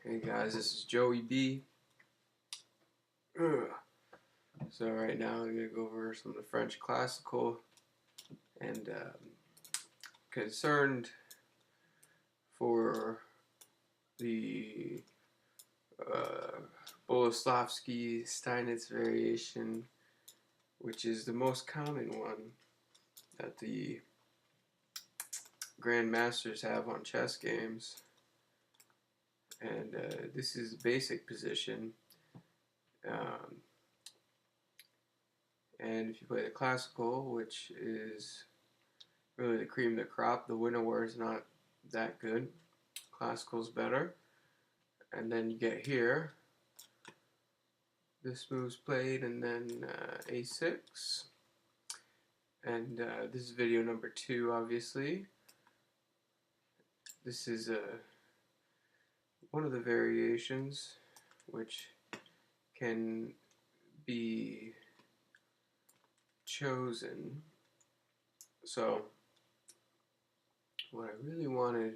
Hey guys, this is Joey B. Ugh. So right now I'm going to go over some of the French classical and concerned for the Boleslavsky Steinitz variation, which is the most common one that the grandmasters have on chess games. And this is the basic position. Um, and if you play the classical, which is really the cream of the crop, the winnower is not that good. Classical's better. And then you get here. This move's played, and then a6. And this is video number 2, obviously. This is one of the variations which can be chosen. So what I really wanted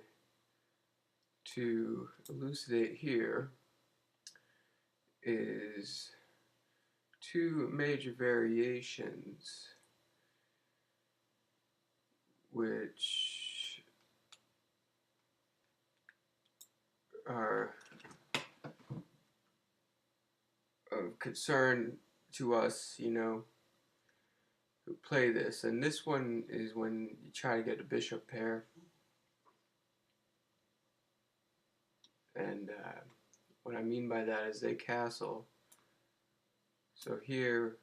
to elucidate here is two major variations which are of concern to us, who play this. And this one is when you try to get a bishop pair. And what I mean by that is they castle. So here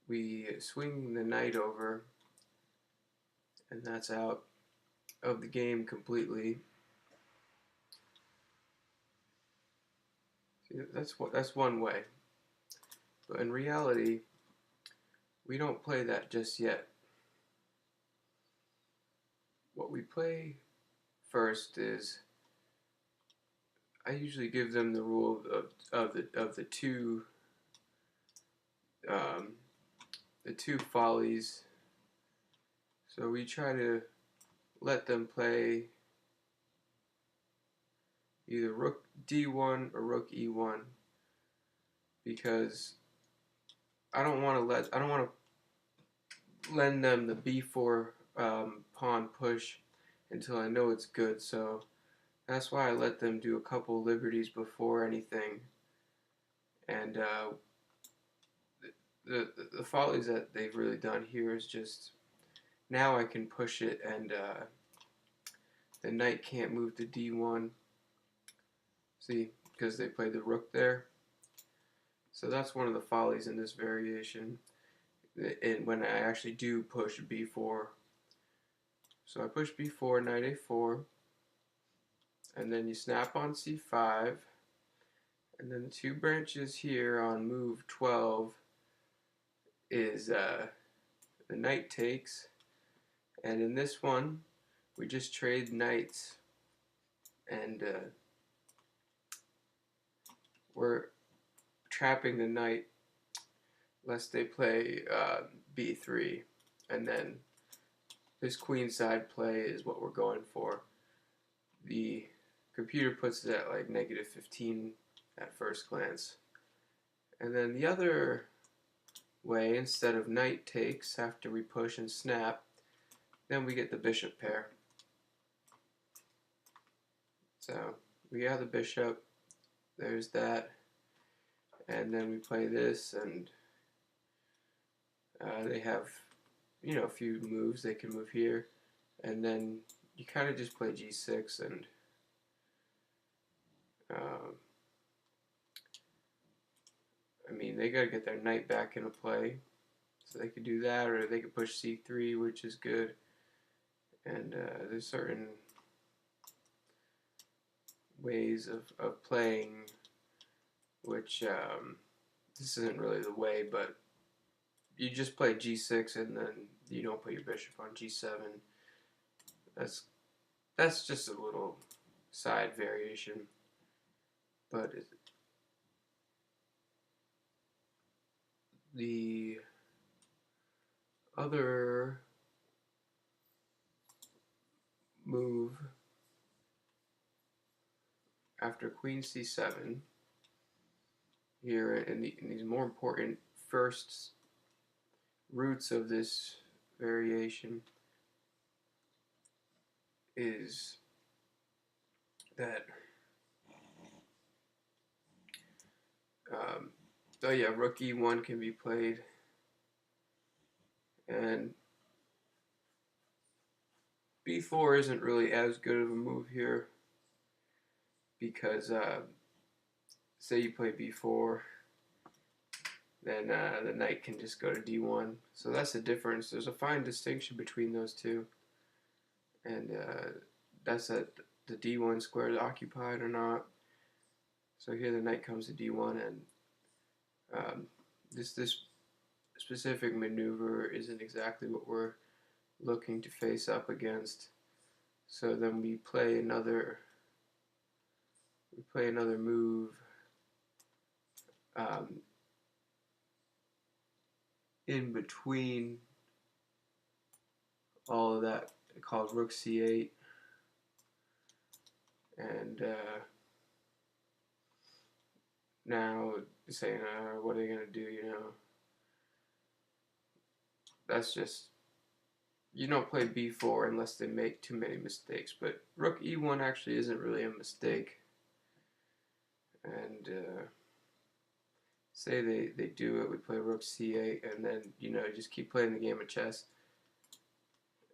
we swing the knight over, and that's out of the game completely. See, that's one way. But in reality, we don't play that just yet. What we play first is I usually give them the rule of the two follies. So we try to let them play either rook d1 or rook e1, because I don't want to lend them the b4 pawn push until I know it's good. So that's why I let them do a couple liberties before anything. And the follies that they've really done here is just now I can push it, and the knight can't move to d1. See, because they played the rook there. So that's one of the follies in this variation. And when I actually do push b4. So I push b4, knight a4, and then you snap on c5, and then the two branches here on move 12 is the knight takes, and in this one we just trade knights, and we're trapping the knight lest they play b3, and then this queenside play is what we're going for. The computer puts it at like -15 at first glance. And then the other way, instead of knight takes after we push and snap, then we get the bishop pair. So we have the bishop, there's that, and then we play this, and they have a few moves. They can move here, and then you kind of just play g6, and I mean, they got to get their knight back into play, so they could do that, or they could push c3, which is good. And there's certain ways of playing, which this isn't really the way, but you just play g6 and then you don't put your bishop on g7. That's just a little side variation, but the other move after queen c7, here in these more important first roots of this variation, is that oh yeah, rook e1 can be played, and b4 isn't really as good of a move here because say you play b4, then the knight can just go to d1. So that's the difference. There's a fine distinction between those two, and that's that the d1 square is occupied or not. So here the knight comes to d1, and this specific maneuver isn't exactly what we're looking to face up against. So then we play another move in between all of that, called rook c8, and now saying, what are they going to do, you know? That's just, you don't play b4 unless they make too many mistakes, but rook e1 actually isn't really a mistake. And say they do it, we play rook c8, and then, you know, just keep playing the game of chess.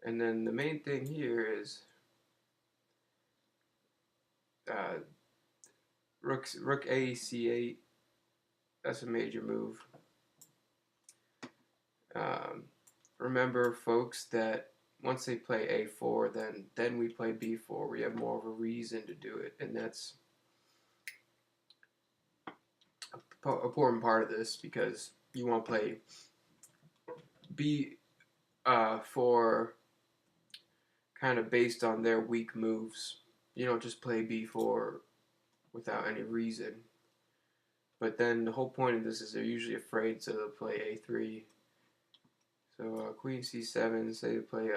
And then the main thing here is rook a c8. That's a major move. Remember, folks, that once they play a4, then we play b4. We have more of a reason to do it, and that's an important part of this, because you want to play b4 kind of based on their weak moves. You don't just play b4 without any reason. But then the whole point of this is they're usually afraid, so they'll play a3. So queen c7, say they play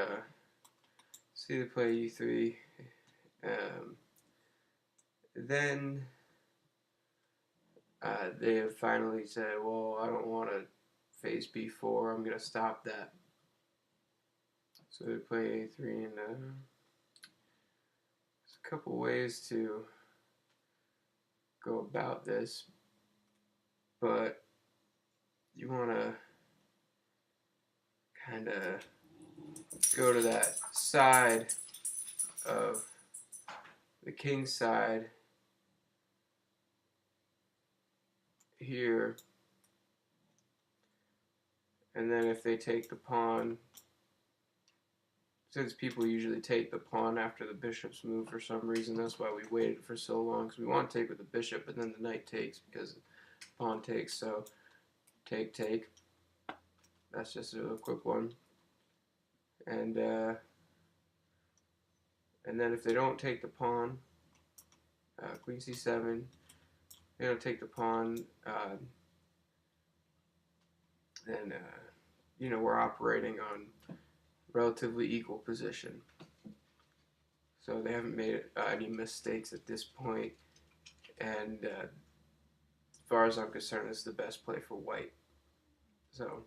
e3. Then they have finally said, well, I don't want to face b4, I'm going to stop that. So they play a3, and there's a couple ways to go about this, but you want to kind of go to that side of the king side here, and then if they take the pawn, since people usually take the pawn after the bishop's move for some reason, that's why we waited for so long, because we want to take with the bishop, but then the knight takes because the pawn takes. So take. That's just a quick one. And then if they don't take the pawn, queen c7, they don't take the pawn, then you know, we're operating on relatively equal position. So they haven't made any mistakes at this point, and as far as I'm concerned, this is the best play for white. So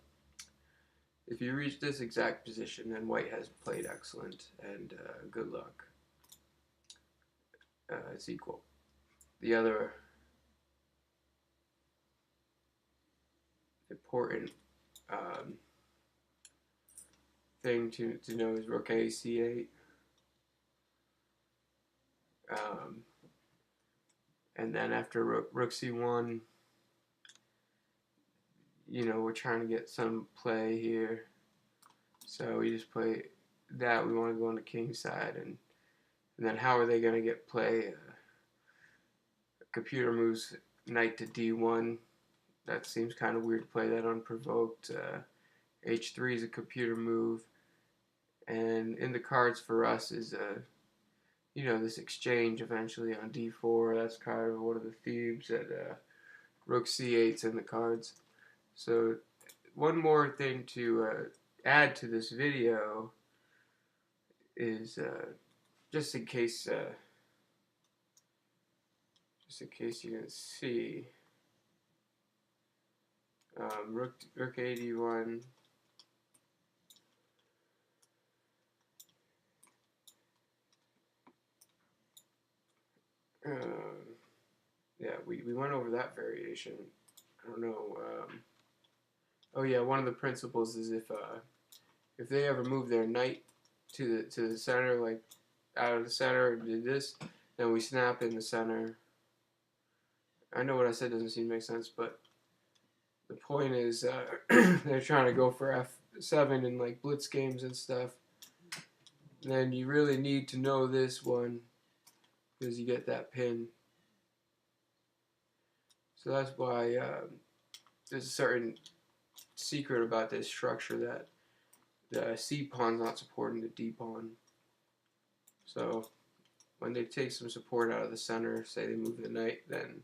if you reach this exact position, then white has played excellent, and good luck. It's equal. The other important thing to know is rook a c8. And then after rook c1, you know, we're trying to get some play here. So we just play that. We want to go on the king side, and then how are they going to get play? Computer moves knight to d1. That seems kind of weird to play that unprovoked. h3 is a computer move, and in the cards for us is you know, this exchange eventually on d4. That's kind of one of the themes that rook c8's in the cards. So one more thing to add to this video is just in case just in case you can see. Rook 81. Yeah, we went over that variation. I don't know. Oh yeah, one of the principles is if they ever move their knight to the center, like out of the center, and did this, then we snap in the center. I know what I said doesn't seem to make sense, but the point is they're trying to go for F7 in like blitz games and stuff. Then you really need to know this one because you get that pin. So that's why there's a certain secret about this structure that the C pawn's not supporting the D pawn. So when they take some support out of the center, say they move the knight, then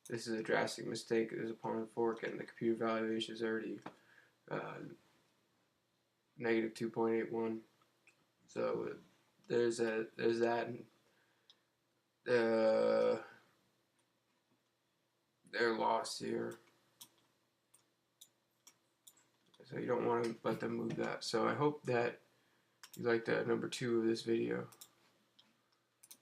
this is a drastic mistake. There's a pawn and fork, and the computer valuation is already negative 2.81. So there's that. And, they're lost here. So you don't want to let them move that. So I hope that you liked number 2 of this video.